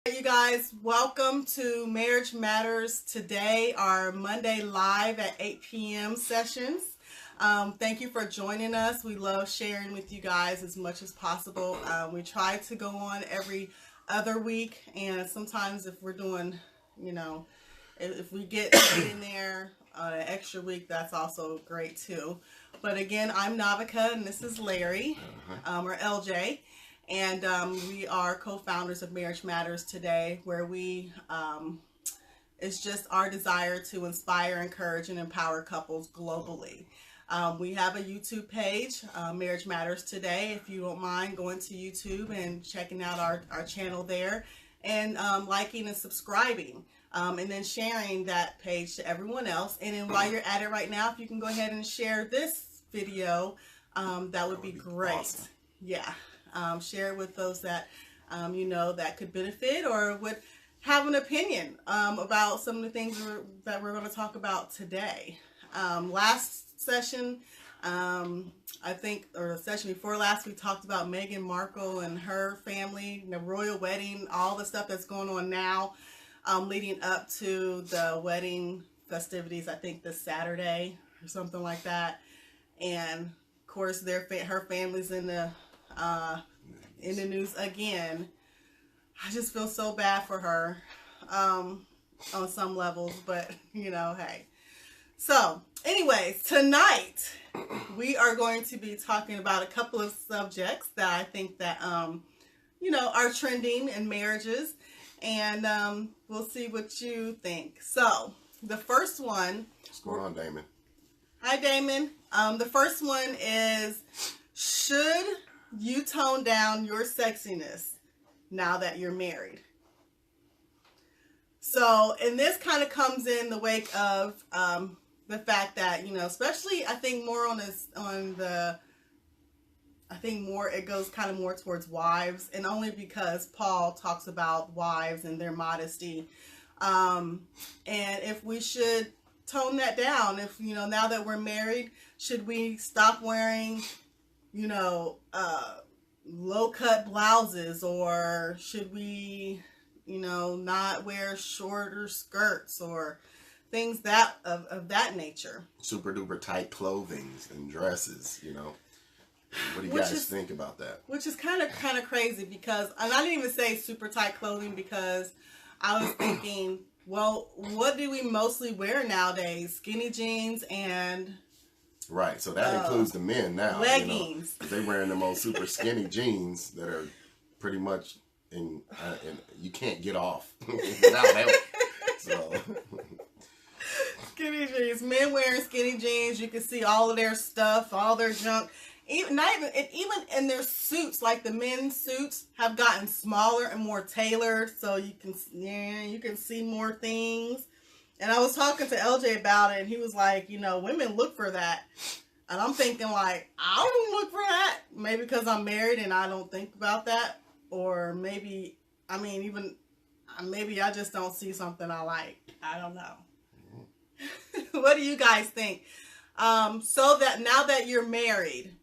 Hey, you guys, welcome to Marriage Matters today, our Monday live at 8 p.m. sessions. Thank you for joining us. We love sharing with you guys as much as possible. We try to go on every other week, and sometimes if we're doing, if we get in there an extra week, that's also great too. But again, I'm Navika, and this is Larry, or LJ. And we are co-founders of Marriage Matters today, where it's just our desire to inspire, encourage, and empower couples globally. We have a YouTube page, Marriage Matters Today. If you don't mind going to YouTube and checking out our channel there, and liking and subscribing, and then sharing that page to everyone else. And then while you're at it right now, if you can go ahead and share this video, that would be great. Awesome. Yeah. Share it with those that that could benefit or would have an opinion about some of the things that we're going to talk about today. Last session, I think, or the session before last, we talked about Meghan Markle and her family, the royal wedding, all the stuff that's going on now, leading up to the wedding festivities, I think this Saturday or something like that. And of course, her family's in the news again. I just feel so bad for her on some levels, but hey. So anyways, tonight we are going to be talking about a couple of subjects that I think that are trending in marriages, and we'll see what you think. So the first one. What's going on, Damon? Hi, Damon. The first one is, should you tone down your sexiness now that you're married? So, and this kind of comes in the wake of the fact that, especially I think more it goes kind of more towards wives, and only because Paul talks about wives and their modesty. And if we should tone that down, if, now that we're married, should we stop wearing low-cut blouses, or should we, not wear shorter skirts or things of that nature? Super duper tight clothing and dresses, What do you guys think about that? Which is kind of crazy, because, and I didn't even say super tight clothing, because I was thinking, well, what do we mostly wear nowadays? Skinny jeans and... Right, so that includes the men now. Leggings. They're wearing them old super skinny jeans that are pretty much in you can't get off without help. So skinny jeans, men wearing skinny jeans. You can see all of their stuff, all their junk. Even in their suits, like the men's suits have gotten smaller and more tailored, so you can see more things. And I was talking to LJ about it, and he was like, women look for that. And I'm thinking, like, I don't look for that. Maybe because I'm married and I don't think about that. Or maybe, maybe I just don't see something I like. I don't know. What do you guys think? So that now that you're married,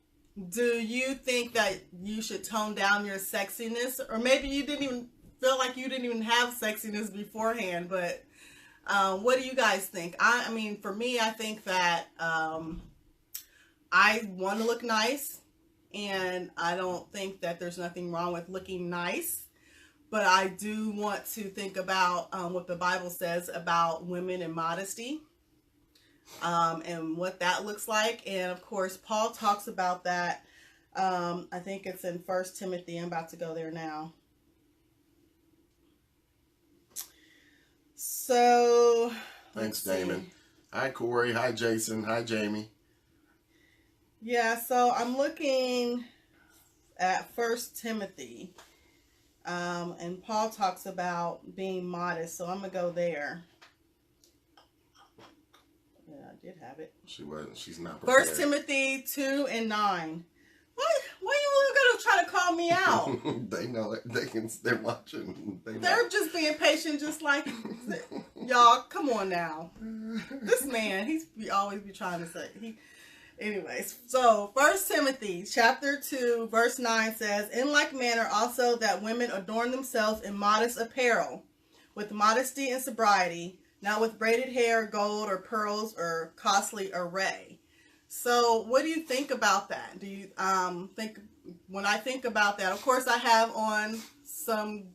do you think that you should tone down your sexiness? Or maybe you didn't even feel like you didn't even have sexiness beforehand, but... what do you guys think? I mean, for me, I think that I want to look nice, and I don't think that there's nothing wrong with looking nice, but I do want to think about what the Bible says about women and modesty, and what that looks like. And of course, Paul talks about that. I think it's in 1 Timothy. I'm about to go there now. So, thanks, Damon. Hi, Corey. Hi, Jason. Hi, Jamie. Yeah, so I'm looking at 1 Timothy, and Paul talks about being modest, so I'm going to go there. Yeah, I did have it. She's not prepared. 1 Timothy 2 and 9. Why you gonna try to call me out? They know it. They're watching. They're just being patient, just like y'all. Come on now. This man, always be trying to say Anyways, so 1 Timothy chapter 2 verse 9 says, "In like manner also that women adorn themselves in modest apparel, with modesty and sobriety, not with braided hair, gold or pearls or costly array." So what do you think about that? Do you think, when I think about that, of course I have on some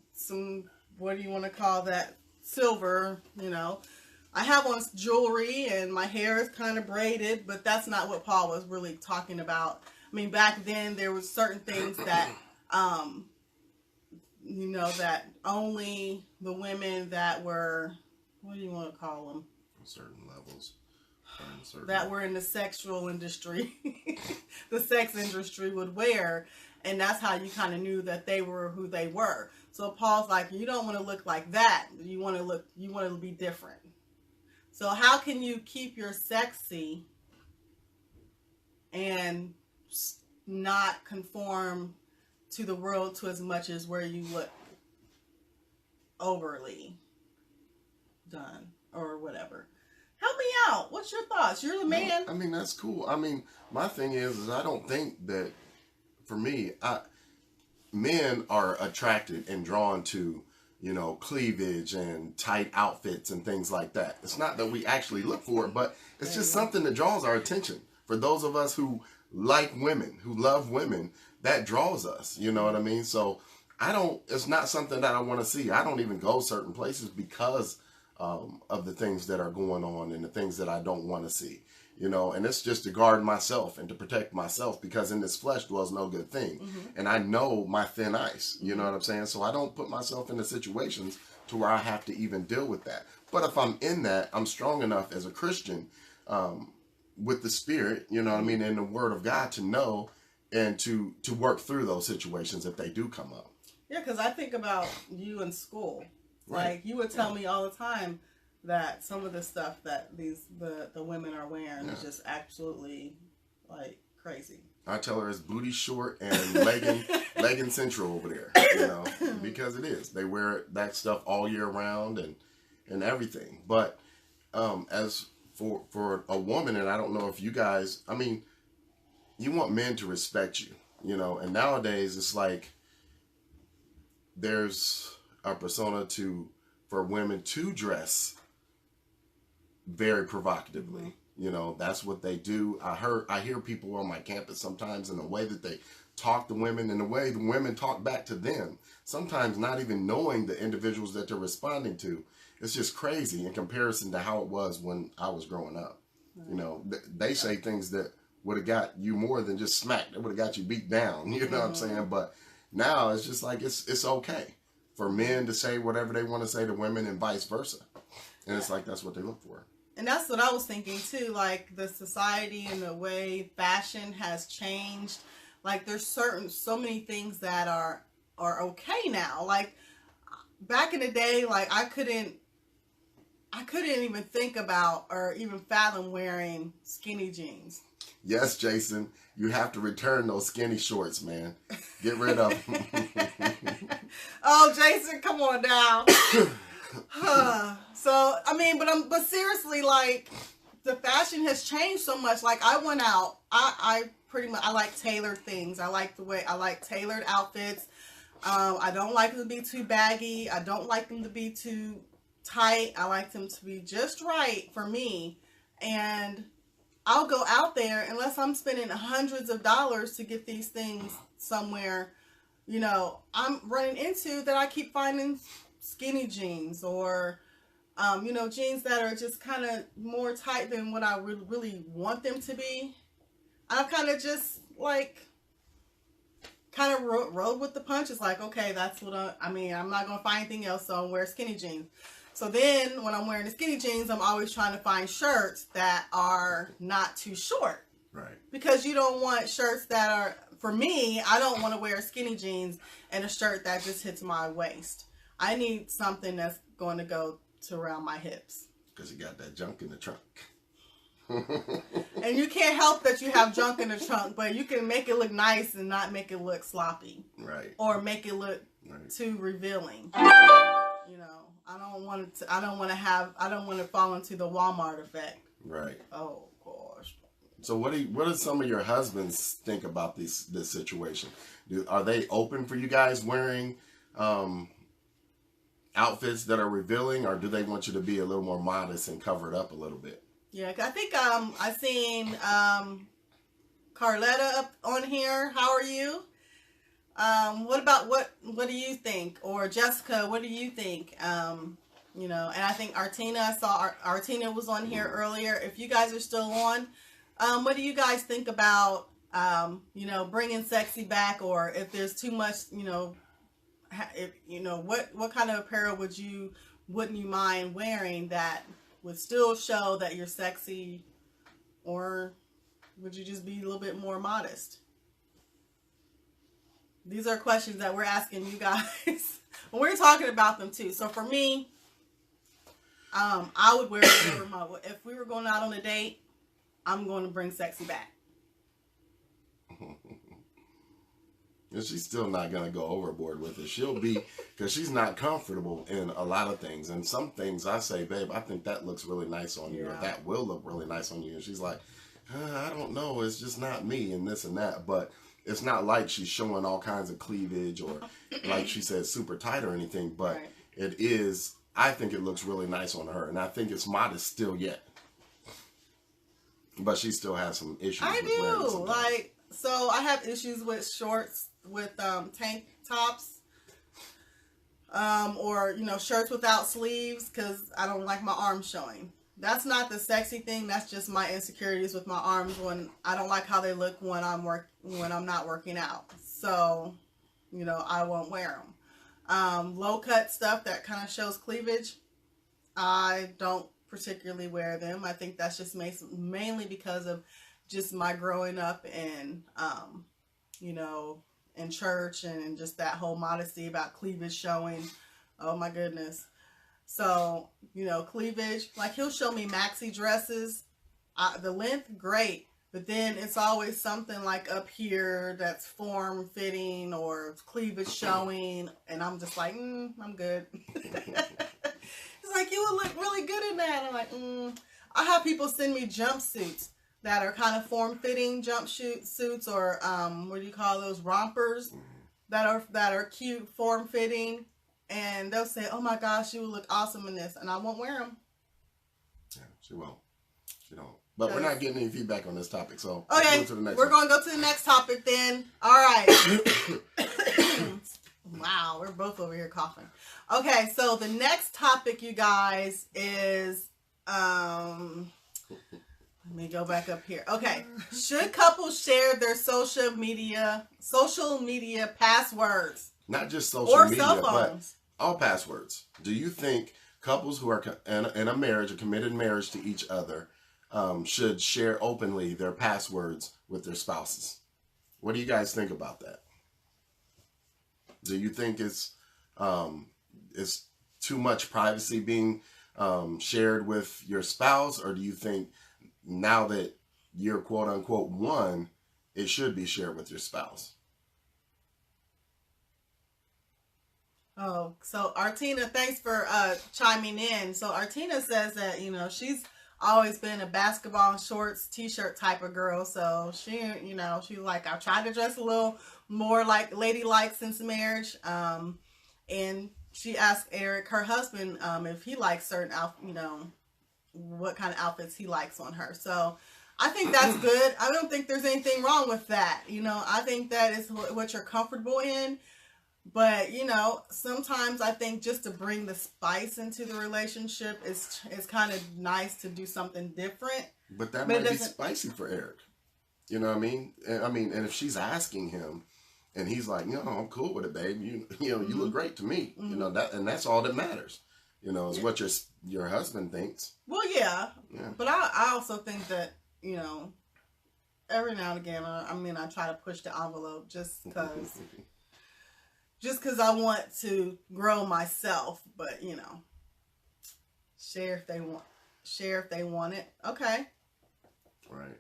what do you want to call that, silver, I have on jewelry and my hair is kind of braided, but that's not what Paul was really talking about. I mean, back then there was certain things that that only the women that were, what do you want to call them? Certain levels. That were in the sexual industry, the sex industry would wear. And that's how you kind of knew that they were who they were. So Paul's like, you don't want to look like that. You want to be different. So how can you keep your sexy and not conform to the world to as much as where you look overly done or whatever? Help me out. What's your thoughts? You're the man. I mean, that's cool. I mean, my thing is I don't think that, for me, men are attracted and drawn to, cleavage and tight outfits and things like that. It's not that we actually look for it, but it's just something that draws our attention. For those of us who like women, who love women, that draws us. You know what I mean? So it's not something that I want to see. I don't even go certain places because of the things that are going on and the things that I don't want to see, and it's just to guard myself and to protect myself, because in this flesh dwells no good thing. And I know my thin ice, you know what I'm saying? So I don't put myself into situations to where I have to even deal with that. But if I'm in that, I'm strong enough as a Christian, with the Spirit, you know what I mean, and the Word of God, to know and to work through those situations if they do come up. Yeah, because I think about you in school. Right. Like, you would tell me all the time that some of the stuff that the women are wearing is just absolutely, like, crazy. I tell her it's booty short and legging central over there, because it is. They wear that stuff all year round and everything. But as for a woman, and I don't know if you guys, I mean, you want men to respect you, and nowadays it's like there's a persona for women to dress very provocatively. That's what they do. I hear people on my campus sometimes, in the way that they talk to women and the way the women talk back to them, sometimes not even knowing the individuals that they're responding to. It's just crazy in comparison to how it was when I was growing up. They say things that would have got you more than just smacked. It would have got you beat down, you know what I'm saying? But now it's just like, it's okay for men to say whatever they want to say to women and vice versa. And it's like, that's what they look for. And that's what I was thinking too, like the society and the way fashion has changed. Like, there's so many things that are okay now. Like, back in the day, like, I couldn't even think about or even fathom wearing skinny jeans. Yes, Jason, you have to return those skinny shorts, man. Get rid of them. Oh, Jason, come on now. So, I mean, but seriously, like, the fashion has changed so much. Like, I went out, I pretty much, I like tailored things. I like tailored outfits. I don't like them to be too baggy. I don't like them to be too tight. I like them to be just right for me. And I'll go out there, unless I'm spending hundreds of dollars to get these things somewhere, I'm running into that I keep finding skinny jeans or, jeans that are just kind of more tight than what I really want them to be. I kind of just, like, kind of rode with the punches. Like, okay, that's what I'm not going to find anything else, so I'm wearing skinny jeans. So then when I'm wearing the skinny jeans, I'm always trying to find shirts that are not too short. Right. Because you don't want shirts that are, for me, I don't want to wear skinny jeans and a shirt that just hits my waist. I need something that's going to go to around my hips. Because you got that junk in the trunk. And you can't help that you have junk in the trunk, but you can make it look nice and not make it look sloppy. Right. Or make it look too revealing. I don't want to fall into the Walmart effect. Right. Oh gosh. So what do some of your husbands think about this situation? Are they open for you guys wearing outfits that are revealing, or do they want you to be a little more modest and cover it up a little bit? Yeah, I think I seen Carletta up on here. How are you? What do you think? Or Jessica, what do you think? You know, and I think Artina, I saw Artina was on here earlier. If you guys are still on, what do you guys think about, you know, bringing sexy back, or if there's too much, you know, if, you know, what kind of apparel wouldn't you mind wearing that would still show that you're sexy, or would you just be a little bit more modest? These are questions that we're asking you guys. We're talking about them too. So for me, I would wear whatever if we were going out on a date, I'm going to bring sexy back. And she's still not going to go overboard with it. She'll be, because she's not comfortable in a lot of things. And some things I say, babe, I think that looks really nice on you, or that will look really nice on you. And she's like, I don't know, it's just not me, and this and that. But it's not like she's showing all kinds of cleavage, or like she said, super tight or anything. But Right. It is, I think it looks really nice on her. And I think it's modest still yet. But she still has some issues I with wearing it do. sometimes. Like, so I have issues with shorts with tank tops, or, you know, shirts without sleeves, because I don't like my arms showing. That's not the sexy thing. That's just my insecurities with my arms, when I don't like how they look when I'm not working out. So, you know, I won't wear them. Low cut stuff that kind of shows cleavage, I don't particularly wear them. I think that's just mainly because of just my growing up in, you know, in church, and just that whole modesty about cleavage showing. Oh my goodness. So, you know, cleavage, like he'll show me maxi dresses, the length, great. But then it's always something like up here that's form fitting or cleavage showing. And I'm just like, I'm good. It's like, you would look really good in that. I'm like, I have people send me jumpsuits that are kind of form-fitting suits, or what do you call those, rompers, that are cute, form-fitting, and they'll say, "Oh my gosh, you would look awesome in this," and I won't wear them. Yeah, she won't. She don't. But we're not getting any feedback on this topic, so okay, let's go to the next we're one. going to go to the next topic then. All right. Wow, we're both over here coughing. Okay, so the next topic, you guys, is let me go back up here. Okay. Should couples share their social media passwords? Not just social Or media, cell but phones. all passwords. Do you think couples who are in a marriage, a committed marriage to each other, should share openly their passwords with their spouses? What do you guys think about that? Do you think it's too much privacy being shared with your spouse, or do you think now that you're quote unquote one, it should be shared with your spouse? Oh, so Artina, thanks for chiming in. So Artina says that, you know, she's always been a basketball shorts, t-shirt type of girl. So she, you know, she's like, I tried to dress a little more like ladylike since marriage. And she asked Eric, her husband, if he likes certain you know, what kind of outfits he likes on her. So I think that's good. I don't think there's anything wrong with that. You know, I think that is what you're comfortable in. But, you know, sometimes I think just to bring the spice into the relationship, it's kind of nice to do something different. But that might be spicy for Eric. You know what I mean? And if she's asking him, and he's like, "No, I'm cool with it, babe. You know, you look great to me." You know, that's all that matters. You know, is what your husband thinks. Well, yeah. But I also think that, you know, every now and again, I try to push the envelope just because. Just because I want to grow myself, but, you know, share if they want it. Okay. Right.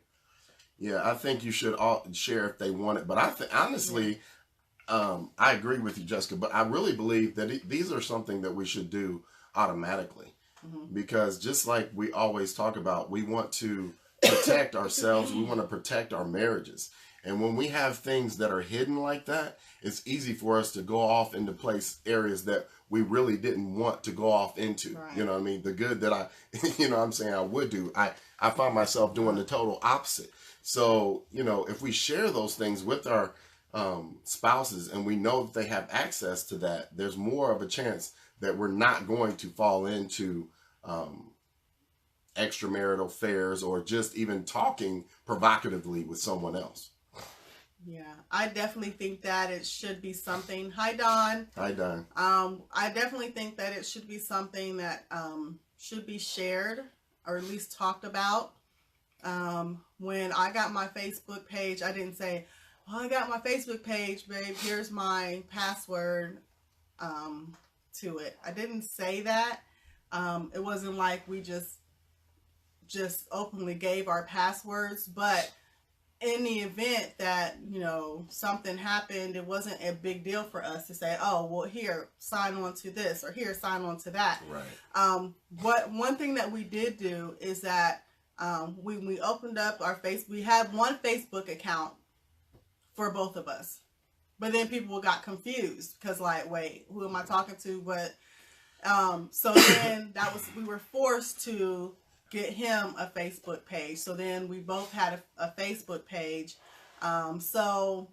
Yeah, I think you should all share if they want it. But I think, honestly, I agree with you, Jessica, but I really believe that these are something that we should do automatically. Because just like we always talk about, we want to protect ourselves. We want to protect our marriages. And when we have things that are hidden like that, it's easy for us to go off into areas that we really didn't want to go off into. Right. You know what I mean? The good that I, I'm saying I would do, I find myself doing the total opposite. So, if we share those things with our spouses and we know that they have access to that, there's more of a chance that we're not going to fall into extramarital affairs or just even talking provocatively with someone else. Yeah, I definitely think that it should be something. Hi, Don. Hi, Don. I definitely think that it should be something that should be shared or at least talked about. When I got my Facebook page, I didn't say, "Oh, I got my Facebook page, babe. Here's my password to it." I didn't say that. It wasn't like we just openly gave our passwords, but in the event that, something happened, it wasn't a big deal for us to say, "Oh, well, here, sign on to this," or "Here, sign on to that." Right. One thing that we did do is that we opened up our we had one Facebook account for both of us, but then people got confused because, like, wait, who am I talking to? But so then we were forced to get him a Facebook page. So then we both had a Facebook page. So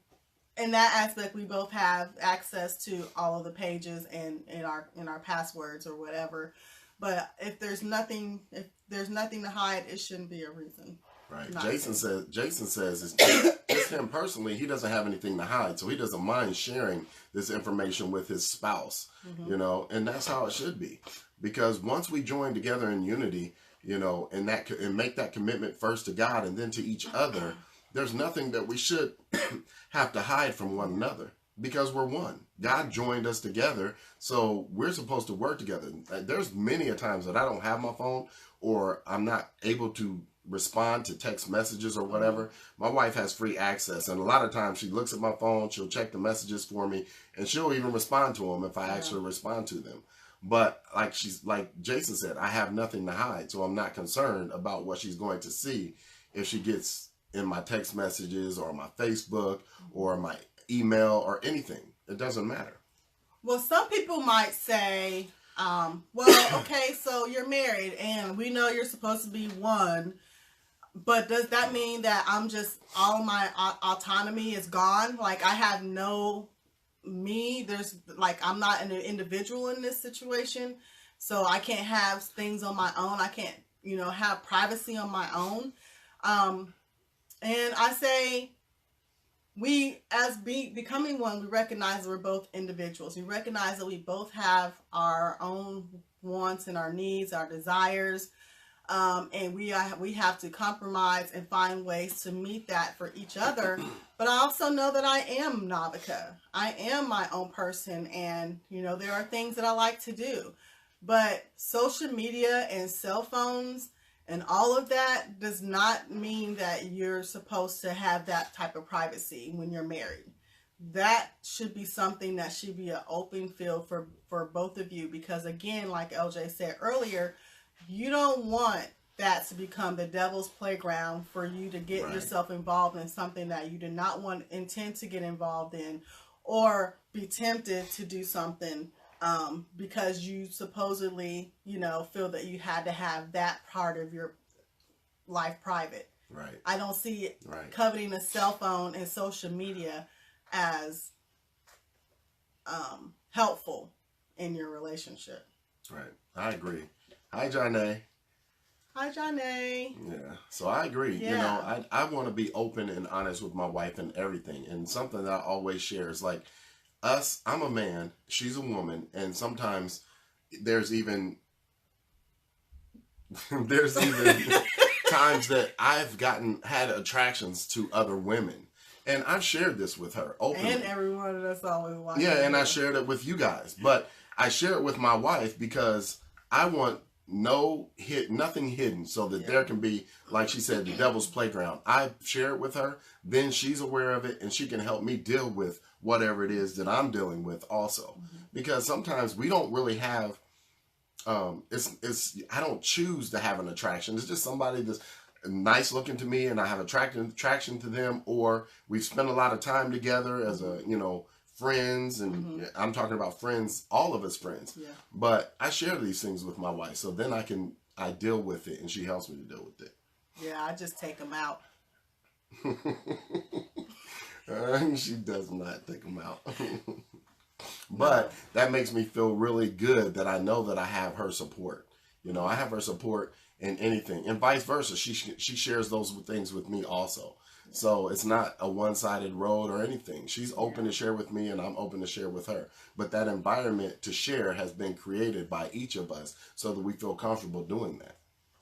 in that aspect, we both have access to all of the pages and in our passwords or whatever. But if there's nothing to hide, it shouldn't be a reason. Right. Jason says it's him personally. He doesn't have anything to hide, so he doesn't mind sharing this information with his spouse. Mm-hmm. And that's how it should be, because once we join together in unity, and make that commitment first to God and then to each other, there's nothing that we should have to hide from one another, because we're one. God joined us together, so we're supposed to work together. There's many a times that I don't have my phone or I'm not able to respond to text messages or whatever. My wife has free access, and a lot of times she looks at my phone, she'll check the messages for me, and she'll even respond to them if I actually respond to them. But like Jason said, I have nothing to hide, so I'm not concerned about what she's going to see if she gets in my text messages or my Facebook or my email or anything. It doesn't matter. Well, some people might say, well, okay, so you're married and we know you're supposed to be one, but does that mean that all of my autonomy is gone? Like, I have no I'm not an individual in this situation, so I can't have things on my own. I can't, have privacy on my own. And I say, we, as becoming one, we recognize that we're both individuals. We recognize that we both have our own wants and our needs, our desires, and we have to compromise and find ways to meet that for each other. But I also know that I am Navika. I am my own person, and there are things that I like to do. But social media and cell phones and all of that does not mean that you're supposed to have that type of privacy when you're married. That should be something that should be an open field for both of you, because again, like LJ said earlier, you don't want that to become the devil's playground for you to get yourself involved in something that you do not intend to get involved in, or be tempted to do something because you supposedly, feel that you had to have that part of your life private. Right. I don't see coveting a cell phone and social media as helpful in your relationship. Right. I agree. Hi, Janae. Hi, Janae. Yeah. So I agree. Yeah. I want to be open and honest with my wife and everything. And something that I always share is like, I'm a man, she's a woman, and sometimes there's even times that I've had attractions to other women, and I've shared this with her openly. And everyone that's always watching. Yeah, and I shared it with you guys, but I share it with my wife because I want nothing hidden, so that there can be, like she said, the devil's playground. I share it with her, then she's aware of it, and she can help me deal with whatever it is that I'm dealing with also. Because sometimes we don't really have, I don't choose to have an attraction. It's just somebody nice looking to me and I have attraction to them, or we've spent a lot of time together as a, friends, and I'm talking about friends, all of us friends. Yeah. But I share these things with my wife, so then I deal with it, and she helps me to deal with it. Yeah, I just take them out. She does not take them out. But that makes me feel really good that I know that I have her support. I have her support in anything, and vice versa. She shares those things with me also. So it's not a one-sided road or anything. She's open to share with me, and I'm open to share with her. But that environment to share has been created by each of us so that we feel comfortable doing that.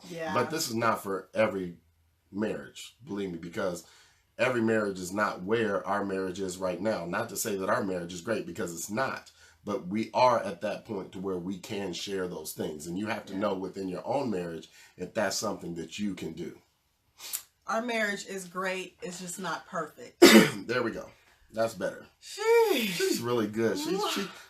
Yeah. But this is not for every marriage, believe me, because every marriage is not where our marriage is right now. Not to say that our marriage is great, because it's not. But we are at that point to where we can share those things. And you have to know within your own marriage if that's something that you can do. Our marriage is great. It's just not perfect. There we go. That's better. Sheesh. She's really good.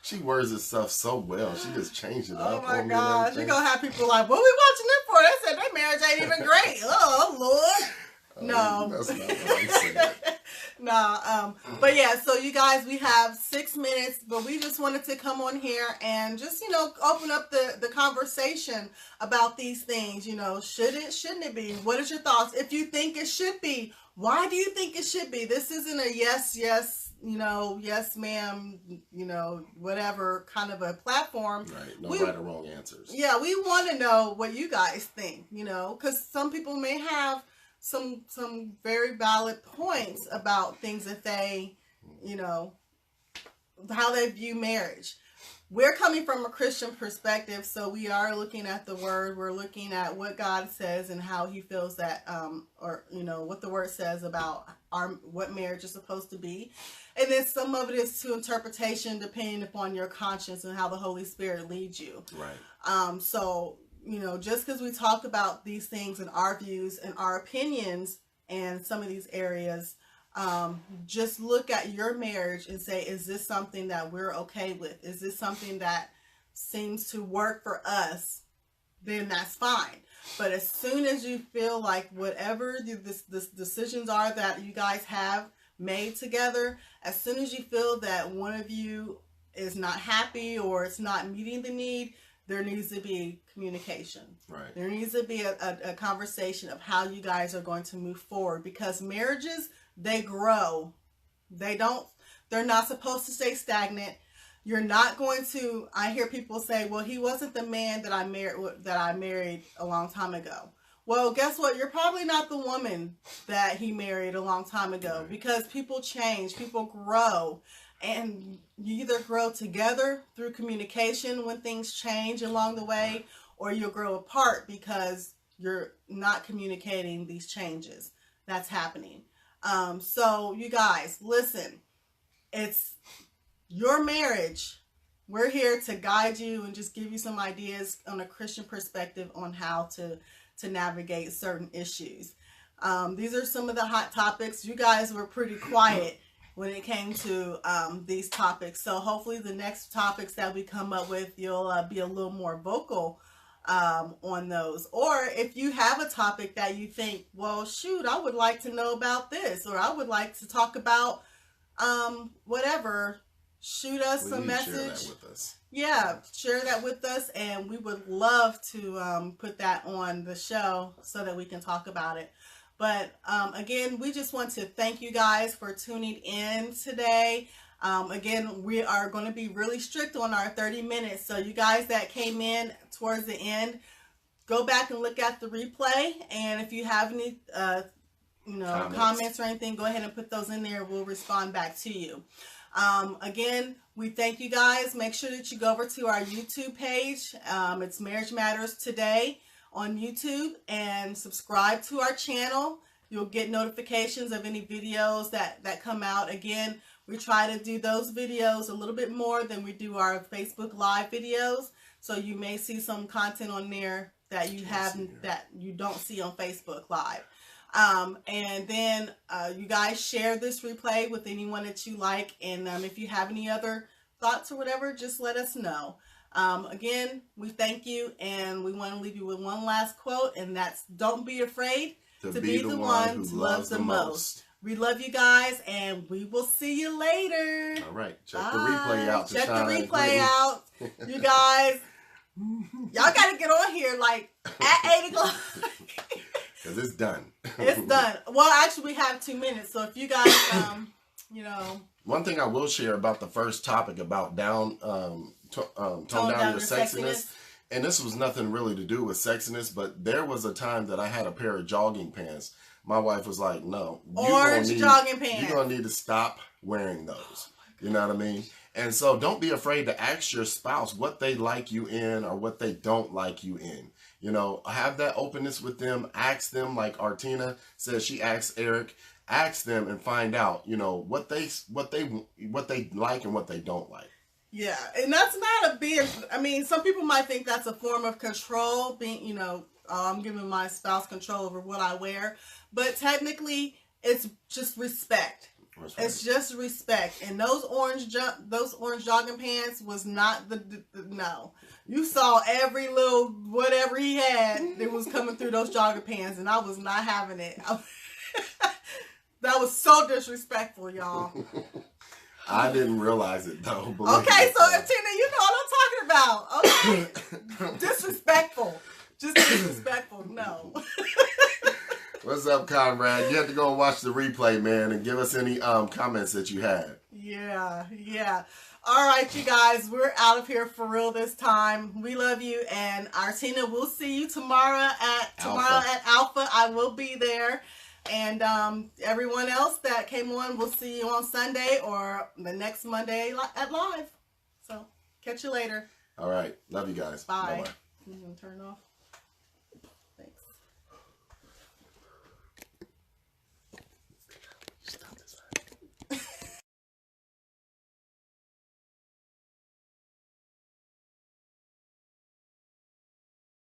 She words this stuff so well. She just changed it up. Oh my gosh. You're going to have people like, what are we watching it for? They said their marriage ain't even great. Oh, Lord. No. That's not what I said. No, but yeah, so you guys, we have 6 minutes, but we just wanted to come on here and just, open up the conversation about these things. Should it, shouldn't it be? What is your thoughts? If you think it should be, why do you think it should be? This isn't a yes, yes, yes, ma'am, whatever kind of a platform. Right. No right or wrong answers. Yeah, we want to know what you guys think, because some people may have some very valid points about things that they, how they view marriage. We're coming from a Christian perspective, so we are looking at the word. We're looking at what God says and how he feels that, what the word says about what marriage is supposed to be. And then some of it is to interpretation, depending upon your conscience and how the Holy Spirit leads you. Right. So, just because we talk about these things and our views and our opinions and some of these areas, just look at your marriage and say, is this something that we're okay with? Is this something that seems to work for us? Then that's fine. But as soon as you feel like whatever the decisions are that you guys have made together, as soon as you feel that one of you is not happy or it's not meeting the need, there needs to be communication. Right. There needs to be a conversation of how you guys are going to move forward, because marriages, they grow. They're not supposed to stay stagnant. You're not going to, I hear people say, well, he wasn't the man that I married a long time ago. Well, guess what? You're probably not the woman that he married a long time ago, because people change, people grow. And you either grow together through communication when things change along the way, or you'll grow apart because you're not communicating these changes that's happening. So you guys, listen, it's your marriage. We're here to guide you and just give you some ideas on a Christian perspective on how to navigate certain issues. These are some of the hot topics. You guys were pretty quiet when it came to these topics. So hopefully the next topics that we come up with, you'll be a little more vocal on those. Or if you have a topic that you think, well, shoot, I would like to know about this, or I would like to talk about whatever, shoot us a message. Share that with us. Yeah, share that with us, and we would love to put that on the show so that we can talk about it. But again, we just want to thank you guys for tuning in today. Again, we are going to be really strict on our 30 minutes. So you guys that came in towards the end, go back and look at the replay. And if you have any comments or anything, go ahead and put those in there. We'll respond back to you. Again, we thank you guys. Make sure that you go over to our YouTube page. It's Marriage Matters Today on YouTube, and subscribe to our channel. You'll get notifications of any videos that come out. Again, we try to do those videos a little bit more than we do our Facebook Live videos. So you may see some content on there that you don't see on Facebook Live. And then you guys share this replay with anyone that you like. And if you have any other thoughts or whatever, just let us know. Again, we thank you, and we want to leave you with one last quote, and that's, don't be afraid, to be the one who loves the most. We love you guys, and we will see you later. All right. Check the replay out. Check the replay out. You guys, y'all got to get on here like at 8 o'clock. Because it's done. It's done. Well, actually, we have 2 minutes. So if you guys, you know. One thing I will share about the first topic about tone down your sexiness. And this was nothing really to do with sexiness, but there was a time that I had a pair of jogging pants. My wife was like, no. Orange jogging pants. You're going to need to stop wearing those. You know what I mean? And so don't be afraid to ask your spouse what they like you in or what they don't like you in. You know, have that openness with them. Ask them, like Artina says she asked Eric. Ask them and find out, you know, what they like and what they don't like. Yeah, and that's not a big, I mean, some people might think that's a form of control, being, you know, I'm giving my spouse control over what I wear, but technically it's just respect. Right. It's just respect. And those orange jogging pants was not the no. You saw every little whatever he had that was coming through those jogging pants, and I was not having it. That was so disrespectful, y'all. I didn't realize it though. Okay, so Tina, you know what I'm talking about. Okay. Disrespectful. Just disrespectful. No. What's up, Conrad? You have to go and watch the replay, man, and give us any comments that you had. Yeah. All right, you guys, we're out of here for real this time. We love you, and Artina, we'll see you tomorrow at Alpha. I will be there. And everyone else that came on, we'll see you on Sunday or the next Monday at Live. So, catch you later. All right. Love you guys. Bye. Bye-bye. You gonna turn it off?